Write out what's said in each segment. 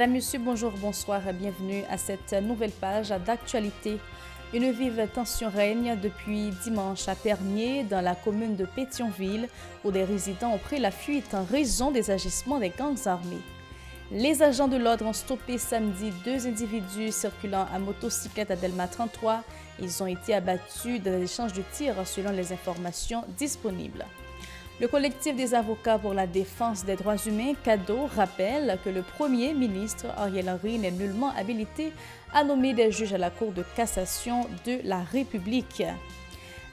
Madame, Monsieur, bonjour, bonsoir, bienvenue à cette nouvelle page d'actualité. Une vive tension règne depuis dimanche à Pernier, dans la commune de Pétionville, où des résidents ont pris la fuite en raison des agissements des gangs armés. Les agents de l'ordre ont stoppé samedi 2 individus circulant à motocyclette à Delma 33. Ils ont été abattus dans des échanges de tirs selon les informations disponibles. Le collectif des avocats pour la défense des droits humains, CADO, rappelle que le Premier ministre Ariel Henry n'est nullement habilité à nommer des juges à la Cour de cassation de la République.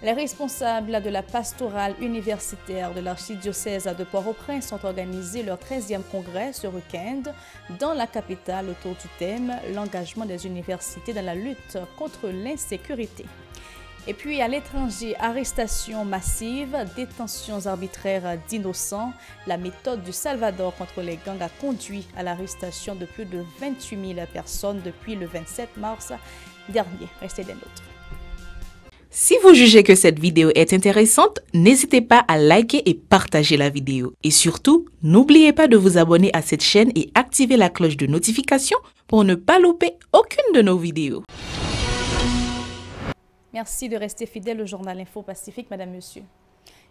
Les responsables de la pastorale universitaire de l'archidiocèse de Port-au-Prince ont organisé leur 13e congrès ce week-end dans la capitale autour du thème « L'engagement des universités dans la lutte contre l'insécurité ». Et puis à l'étranger, arrestations massives, détentions arbitraires d'innocents. La méthode du Salvador contre les gangs a conduit à l'arrestation de plus de 28 000 personnes depuis le 27 mars dernier. Restez des nôtres. Si vous jugez que cette vidéo est intéressante, n'hésitez pas à liker et partager la vidéo. Et surtout, n'oubliez pas de vous abonner à cette chaîne et activer la cloche de notification pour ne pas louper aucune de nos vidéos. Merci de rester fidèle au journal Info Pacifique, Madame, Monsieur.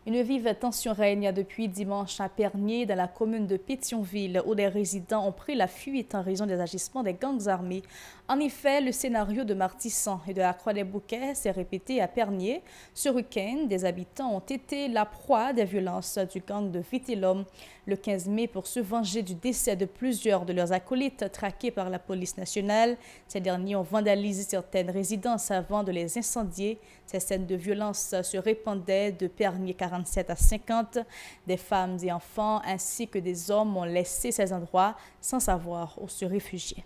Une vive tension règne depuis dimanche à Pernier, dans la commune de Pétionville, où des résidents ont pris la fuite en raison des agissements des gangs armés. En effet, le scénario de Martissan et de la Croix-des-Bouquets s'est répété à Pernier. Ce week-end, des habitants ont été la proie des violences du gang de Vitellum le 15 mai pour se venger du décès de plusieurs de leurs acolytes traqués par la police nationale. Ces derniers ont vandalisé certaines résidences avant de les incendier. Ces scènes de violence se répandaient de Pernier 47 à 50. Des femmes et enfants ainsi que des hommes ont laissé ces endroits sans savoir où se réfugier.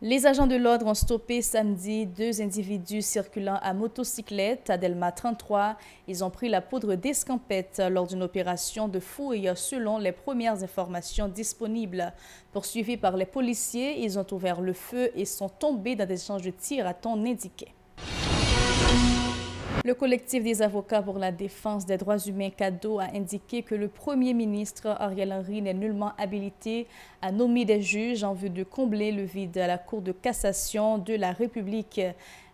Les agents de l'ordre ont stoppé samedi 2 individus circulant à motocyclette à Delma 33. Ils ont pris la poudre d'escampette lors d'une opération de fouille selon les premières informations disponibles. Poursuivis par les policiers, ils ont ouvert le feu et sont tombés dans des échanges de tirs à ton indiqué. Le collectif des avocats pour la défense des droits humains CADO a indiqué que le Premier ministre Ariel Henry n'est nullement habilité à nommer des juges en vue de combler le vide à la Cour de cassation de la République.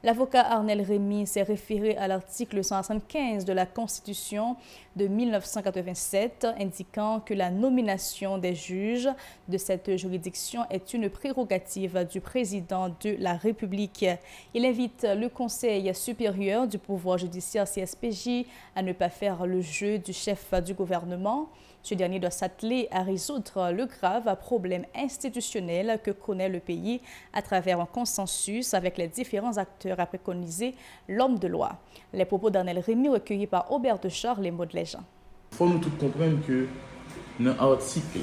L'avocat Arnel Rémy s'est référé à l'article 175 de la Constitution de 1987, indiquant que la nomination des juges de cette juridiction est une prérogative du président de la République. Il invite le Conseil supérieur du pouvoir judiciaire CSPJ à ne pas faire le jeu du chef du gouvernement. Ce dernier doit s'atteler à résoudre le grave problème institutionnel que connaît le pays à travers un consensus avec les différents acteurs, a préconisé l'homme de loi. Les propos d'Arnel Rémy recueillis par Aubert de Charles, les mots de Legend. Il faut nous tous comprendre que dans l'article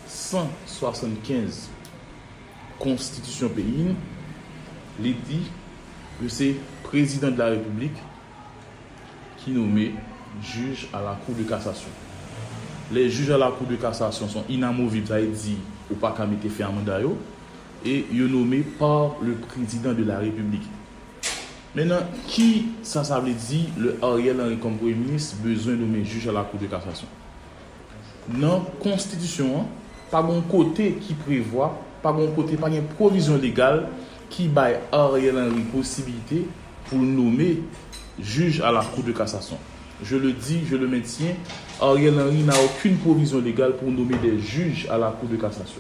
175 Constitution pays, il dit que c'est le président de la République qui nomme juge à la Cour de cassation. Les juges à la Cour de cassation sont inamovibles, ça veut dire ou pas qu'à mettre fait un mandat et ils sont nommés par le président de la République. Maintenant, qui ça veut dire le Ariel Henry comme Premier ministre besoin de nommer juge à la Cour de cassation? Dans la Constitution, pas bon côté qui prévoit, pas bon côté, pas une provision légale qui baille Ariel Henry possibilité pour nommer juge à la Cour de cassation. Je le dis, je le maintiens, Ariel Henry n'a aucune provision légale pour nommer des juges à la Cour de cassation.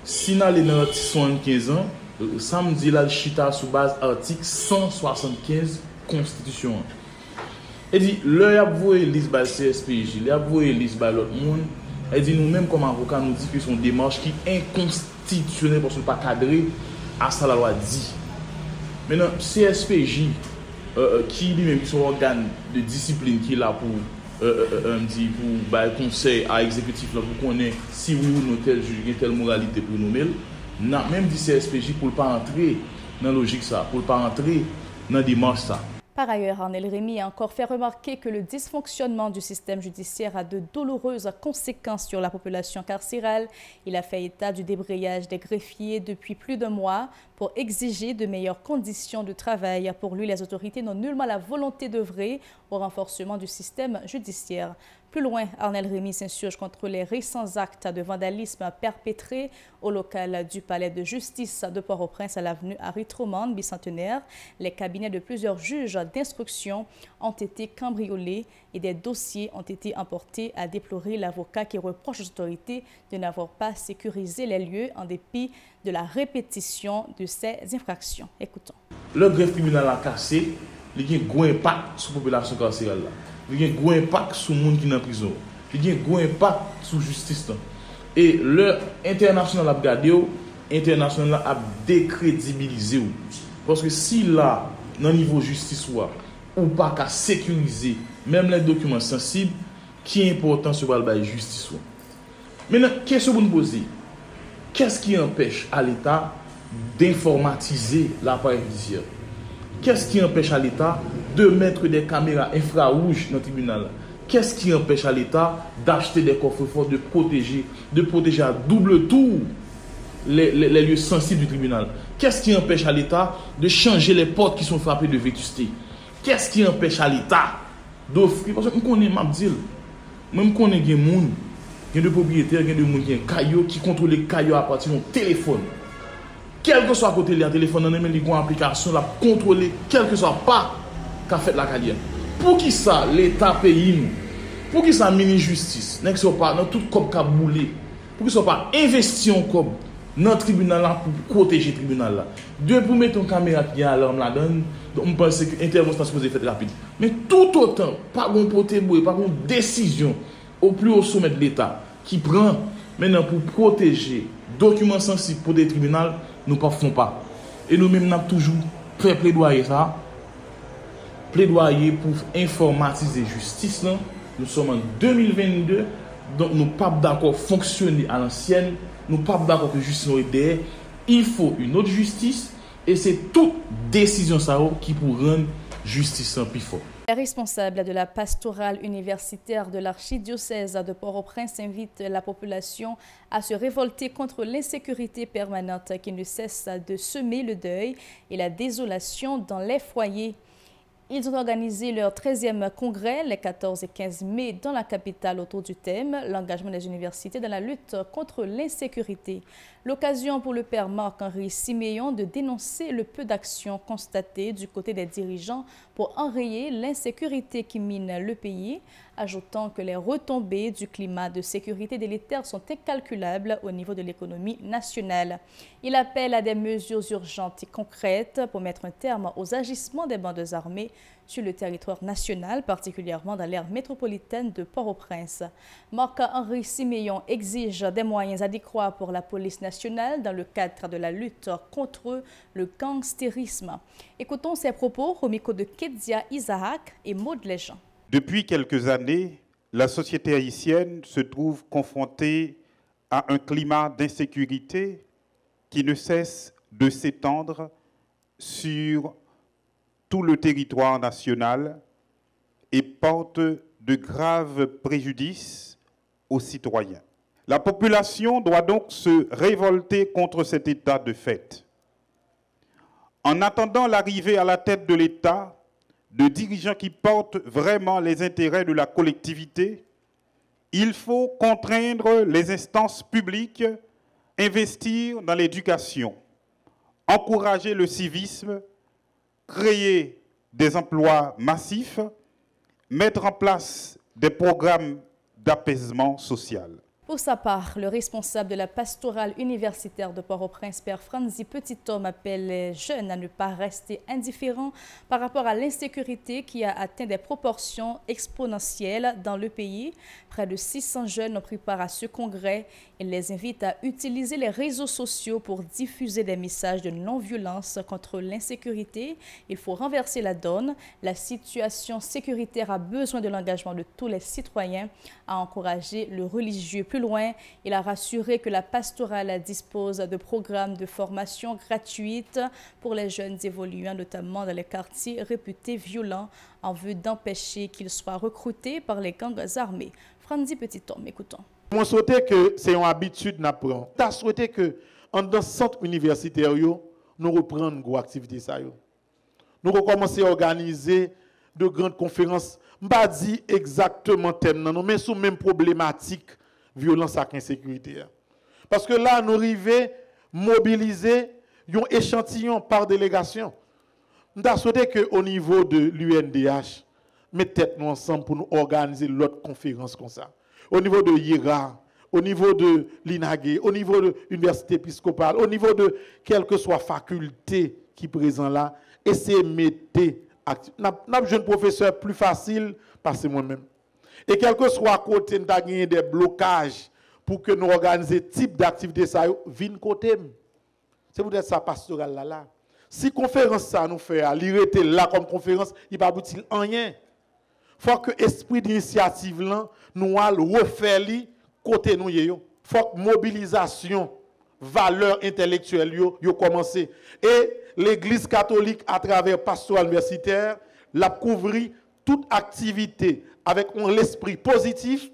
Si nous allons dans l'article 75 ans, samedi, là, le chita sous base article 175 Constitution. Et dit, le avoué l'isbal CSPJ, le avoué l'isbal l'autre monde, et dit nous-mêmes comme avocats, nous dit que c'est une démarche qui est inconstitutionnelle parce qu'on n'est pas cadré à ce que la loi dit. Maintenant, CSPJ, qui lui-même son organe de discipline qui est là pour conseil à l'exécutif là pour connaître si oui ou non tel juge telle moralité pour nommer, n'a même dit CSPJ pour ne pas entrer dans la logique ça, pour ne pas entrer dans la démarche ça. Par ailleurs, Arnel Rémy a encore fait remarquer que le dysfonctionnement du système judiciaire a de douloureuses conséquences sur la population carcérale. Il a fait état du débrayage des greffiers depuis plus d'un mois pour exiger de meilleures conditions de travail. Pour lui, les autorités n'ont nullement la volonté d'œuvrer au renforcement du système judiciaire. Plus loin, Arnel Rémy s'insurge contre les récents actes de vandalisme perpétrés au local du palais de justice de Port-au-Prince à l'avenue Harry Truman, bicentenaire. Les cabinets de plusieurs juges d'instruction ont été cambriolés et des dossiers ont été emportés, a déploré l'avocat qui reproche aux autorités de n'avoir pas sécurisé les lieux en dépit de la répétition de ces infractions. Écoutons. Le greffe criminel a cassé, il y a un gros impact sur la population carcérale. Il y a un gros impact sur le monde qui est en prison. Il y a un gros impact sur la justice. Et le international a regardé, l'international a décrédibilisé. Parce que si là, dans le niveau justice, ou pas qu'à sécuriser même les documents sensibles, qui est important sur la justice. Maintenant, question que vous nous posez, qu'est-ce qui empêche à l'État d'informatiser l'appareil judiciaire? Qu'est-ce qui empêche à l'État de mettre des caméras infrarouges dans le tribunal? Qu'est-ce qui empêche à l'État d'acheter des coffres-forts, de protéger à double tour les lieux sensibles du tribunal? Qu'est-ce qui empêche à l'État de changer les portes qui sont frappées de vétusté? Qu'est-ce qui empêche à l'État d'offrir? Parce que nous connaissons Mabdil, même qu'on ait des gens, il y a des propriétaires, il y a des gens qui ont un caillou qui contrôlent les cailloux à partir de téléphone. Quel que soit côté le téléphone, on a une application la contrôler, quel que soit pas qu'a fait la carrière. Pour qui ça l'État paye nous? Pour qui ça mini-justice? N'est-ce pas dans tout comme qu'a boulé? Pour qui ça pas investi en comme dans le tribunal là pour protéger le tribunal là? Deux pour mettre une caméra qui a l'alarme là-dedans, on pense que l'intervention est supposée être rapide. Mais tout autant, pas de protéger, pas de décision au plus haut sommet de l'État qui prend maintenant pour protéger documents sensibles pour des tribunaux, nous ne faisons pas. Et nous-mêmes, nous avons toujours fait plaidoyer ça. Plaidoyer pour informatiser la justice. Là. Nous sommes en 2022, donc nous ne sommes pas d'accord fonctionner à l'ancienne. Nous ne sommes pas d'accord que la justice nous aide. Il faut une autre justice. Et c'est toute décision ça qui pour rendre justice plus fort. Les responsables de la pastorale universitaire de l'archidiocèse de Port-au-Prince invitent la population à se révolter contre l'insécurité permanente qui ne cesse de semer le deuil et la désolation dans les foyers. Ils ont organisé leur 13e congrès les 14 et 15 mai dans la capitale autour du thème « L'engagement des universités dans la lutte contre l'insécurité ». L'occasion pour le père Marc-Henri Siméon de dénoncer le peu d'action constatée du côté des dirigeants pour enrayer l'insécurité qui mine le pays, ajoutant que les retombées du climat de sécurité délétère sont incalculables au niveau de l'économie nationale. Il appelle à des mesures urgentes et concrètes pour mettre un terme aux agissements des bandes armées sur le territoire national, particulièrement dans l'aire métropolitaine de Port-au-Prince. Marc-Henri Siméon exige des moyens adéquats pour la police nationale dans le cadre de la lutte contre le gangstérisme. Écoutons ses propos au micro de Kedia Isaac et Maud Léjean. Depuis quelques années, la société haïtienne se trouve confrontée à un climat d'insécurité qui ne cesse de s'étendre sur tout le territoire national et porte de graves préjudices aux citoyens. La population doit donc se révolter contre cet état de fait. En attendant l'arrivée à la tête de l'État de dirigeants qui portent vraiment les intérêts de la collectivité, il faut contraindre les instances publiques, investir dans l'éducation, encourager le civisme, créer des emplois massifs, mettre en place des programmes d'apaisement social. Pour sa part, le responsable de la pastorale universitaire de Port-au-Prince, Père Franzi Petithomme, appelle les jeunes à ne pas rester indifférents par rapport à l'insécurité qui a atteint des proportions exponentielles dans le pays. Près de 600 jeunes ont pris part à ce congrès. Il les invite à utiliser les réseaux sociaux pour diffuser des messages de non-violence contre l'insécurité. Il faut renverser la donne. La situation sécuritaire a besoin de l'engagement de tous les citoyens, a encouragé le religieux. Plus loin, il a rassuré que la pastorale dispose de programmes de formation gratuite pour les jeunes évoluant, notamment dans les quartiers réputés violents, en vue d'empêcher qu'ils soient recrutés par les gangs armés. Franzi Petithomme, écoutons. Je souhaite que c'est une habitude nous prenons. Je souhaite que dans le centre universitaire, nous reprenons nos activités. Nous recommençons à organiser de grandes conférences, je ne vais pas dire exactement thème, non, mais sous même problématique, violence et insécurité. Parce que là, nous arrivons mobiliser un échantillon par délégation. Nous avons souhaité qu'au niveau de l'UNDH, mettons nous ensemble pour nous organiser l'autre conférence comme ça. Au niveau de IRA, au niveau de l'INAGE, au niveau de l'université épiscopale, au niveau de quelle que soit faculté qui est présente là, essayez de mettre un jeune professeur plus facile, parce que moi-même. Et quel que soit côté, nous avons des blocages pour que nous organisions type d'activité, ça vienne côté. C'est peut-être ça pastoral là. Si conférence ça nous fait, l'irriter là comme conférence, il va aboutir en rien. Il faut que l'esprit d'initiative là, nous allons refaire côté nous. Il faut que mobilisation, valeur intellectuelle, yo commencer. Et l'Église catholique, à travers pastoral universitaire, l'a couvert toute activité avec l'esprit positif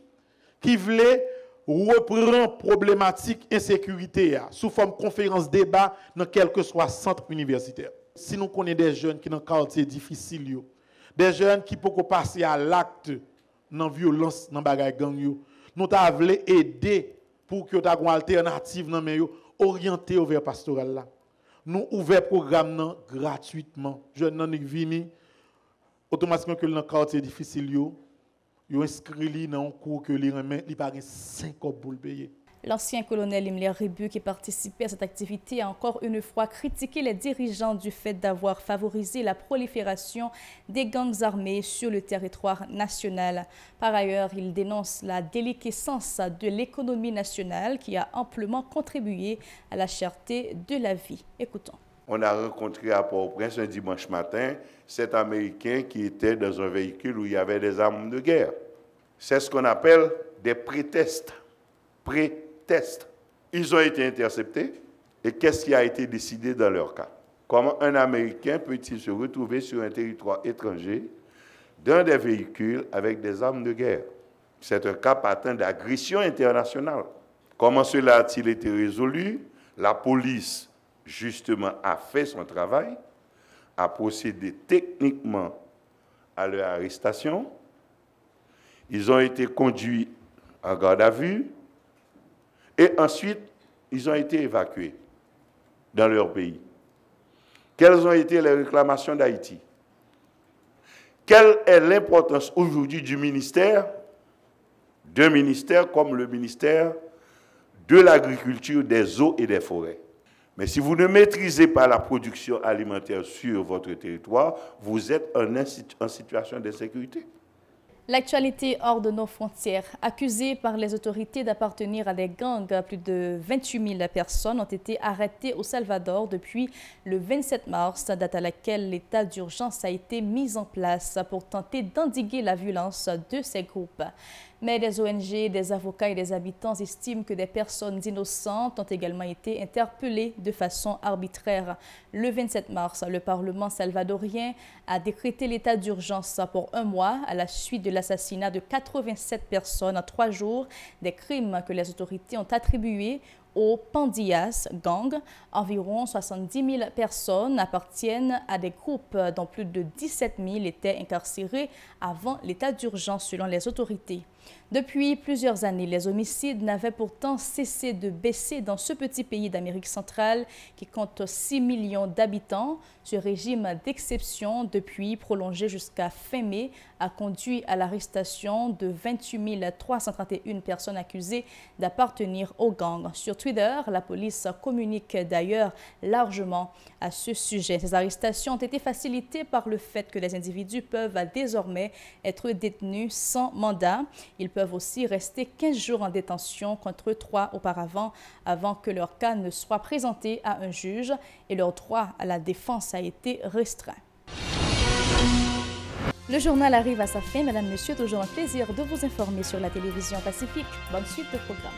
qui voulait reprendre problématique insécurité sous forme conférence débat dans quel que soit centre universitaire. Si nous connaissons des jeunes qui sont dans un quartier difficile, des jeunes qui peuvent passer à l'acte dans la violence, dans la gang, nous voulons aider pour que nous ayons une alternative orientée vers le pastoral là. Nous ouvrons le programme gratuitement. Jeunes qui viennent automatiquement que dans un quartier difficile, ils inscrit dans un cours que les remet, ils payent 5 € pour le payer. L'ancien colonel Himmler Rebu, qui participait à cette activité, a encore une fois critiqué les dirigeants du fait d'avoir favorisé la prolifération des gangs armés sur le territoire national. Par ailleurs, il dénonce la déliquescence de l'économie nationale qui a amplement contribué à la cherté de la vie. Écoutons. On a rencontré à Port-au-Prince un dimanche matin cet Américain qui était dans un véhicule où il y avait des armes de guerre. C'est ce qu'on appelle des pré-tests. Pré-tests. Ils ont été interceptés. Et qu'est-ce qui a été décidé dans leur cas? Comment un Américain peut-il se retrouver sur un territoire étranger dans des véhicules avec des armes de guerre? C'est un cas patent d'agression internationale. Comment cela a-t-il été résolu? La police, justement, a fait son travail, a procédé techniquement à leur arrestation. Ils ont été conduits en garde à vue et ensuite, ils ont été évacués dans leur pays. Quelles ont été les réclamations d'Haïti? Quelle est l'importance aujourd'hui du ministère, d'un ministère comme le ministère de l'Agriculture, des Eaux et des Forêts? Mais si vous ne maîtrisez pas la production alimentaire sur votre territoire, vous êtes en situation d'insécurité. L'actualité hors de nos frontières. Accusées par les autorités d'appartenir à des gangs, plus de 28 000 personnes ont été arrêtées au Salvador depuis le 27 mars, date à laquelle l'état d'urgence a été mis en place pour tenter d'endiguer la violence de ces groupes. Mais des ONG, des avocats et des habitants estiment que des personnes innocentes ont également été interpellées de façon arbitraire. Le 27 mars, le Parlement salvadorien a décrété l'état d'urgence pour 1 mois à la suite de l'assassinat de 87 personnes en 3 jours, des crimes que les autorités ont attribués aux Pandillas gang. Environ 70 000 personnes appartiennent à des groupes dont plus de 17 000 étaient incarcérés avant l'état d'urgence selon les autorités. Depuis plusieurs années, les homicides n'avaient pourtant cessé de baisser dans ce petit pays d'Amérique centrale qui compte 6 millions d'habitants. Ce régime d'exception, depuis prolongé jusqu'à fin mai, a conduit à l'arrestation de 28 331 personnes accusées d'appartenir aux gangs. Sur Twitter, la police communique d'ailleurs largement à ce sujet. Ces arrestations ont été facilitées par le fait que les individus peuvent désormais être détenus sans mandat. Ils peuvent aussi rester 15 jours en détention contre 3 auparavant, avant que leur cas ne soit présenté à un juge et leur droit à la défense a été restreint. Le journal arrive à sa fin. Mesdames, Messieurs, toujours un plaisir de vous informer sur la télévision Pacifique. Bonne suite de programme.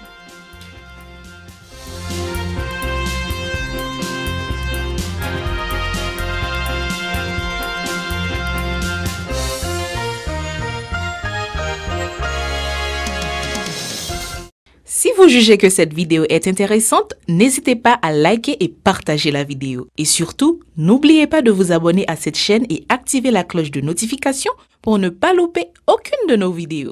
Si vous vous jugez que cette vidéo est intéressante, n'hésitez pas à liker et partager la vidéo. Et surtout, n'oubliez pas de vous abonner à cette chaîne et activer la cloche de notification pour ne pas louper aucune de nos vidéos.